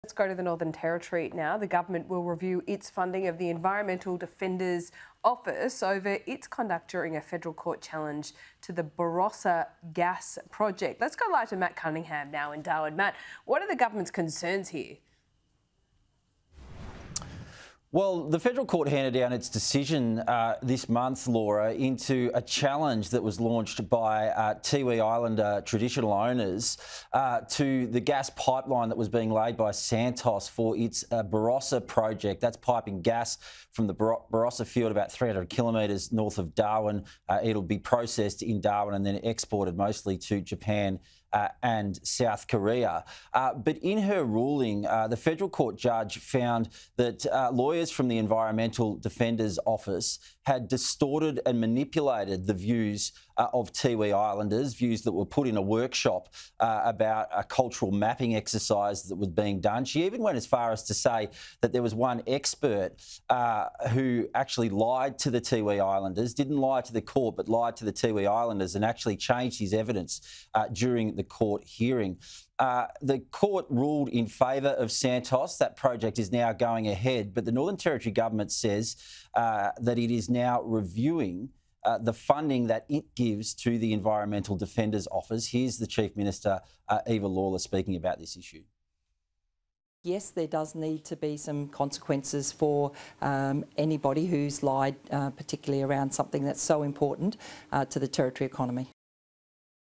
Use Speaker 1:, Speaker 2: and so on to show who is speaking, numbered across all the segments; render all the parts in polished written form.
Speaker 1: Let's go to the Northern Territory now. The government will review its funding of the Environmental Defenders Office over its conduct during a federal court challenge to the Barossa gas project. Let's go live to Matt Cunningham now in Darwin. Matt, what are the government's concerns here?
Speaker 2: Well, the federal court handed down its decision this month, Laura, into a challenge that was launched by Tiwi Islander traditional owners to the gas pipeline that was being laid by Santos for its Barossa project. That's piping gas from the Barossa field about 300 kilometres north of Darwin. It'll be processed in Darwin and then exported mostly to Japan and South Korea. But in her ruling, the federal court judge found that lawyers from the Environmental Defenders Office had distorted and manipulated the views of Tiwi Islanders, views that were put in a workshop about a cultural mapping exercise that was being done. She even went as far as to say that there was one expert who actually lied to the Tiwi Islanders, didn't lie to the court, but lied to the Tiwi Islanders and actually changed his evidence during the court hearing. The court ruled in favour of Santos. That project is now going ahead, but the Northern Territory government says that it is now reviewing the funding that it gives to the Environmental Defenders Office. Here's the Chief Minister, Lawler, speaking about this issue.
Speaker 3: Yes, there does need to be some consequences for anybody who's lied, particularly around something that's so important to the Territory economy.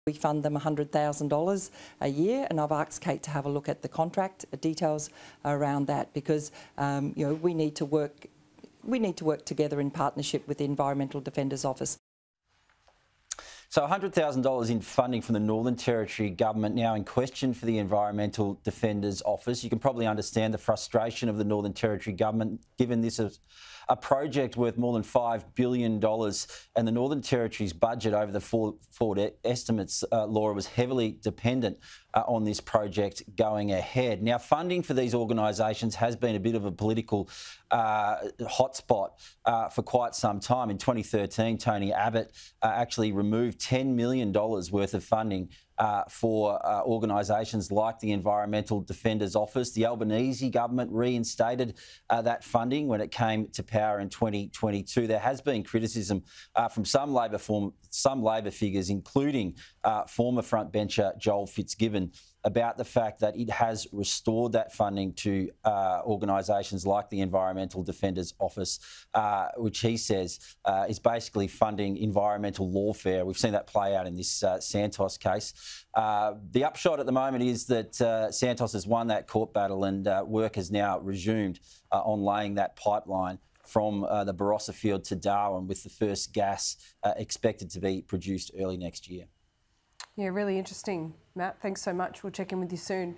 Speaker 3: We fund them $100,000 a year, and I've asked Kate to have a look at the contract details around that because we need to work together in partnership with the Environmental Defenders Office.
Speaker 2: So $100,000 in funding from the Northern Territory government now in question for the Environmental Defenders Office. You can probably understand the frustration of the Northern Territory government, given this is a project worth more than $5 billion, and the Northern Territory's budget over the forward estimates, Laura, was heavily dependent on this project going ahead. Now, funding for these organisations has been a bit of a political hotspot for quite some time. In 2013, Tony Abbott actually removed $10 million worth of funding for organisations like the Environmental Defenders Office. The Albanese government reinstated that funding when it came to power in 2022. There has been criticism from some Labor figures, including former frontbencher Joel Fitzgibbon, about the fact that it has restored that funding to organisations like the Environmental Defenders Office, which he says is basically funding environmental lawfare. We've seen that play out in this Santos case. The upshot at the moment is that Santos has won that court battle and work has now resumed on laying that pipeline from the Barossa field to Darwin, with the first gas expected to be produced early next year.
Speaker 1: Yeah, really interesting, Matt. Thanks so much. We'll check in with you soon.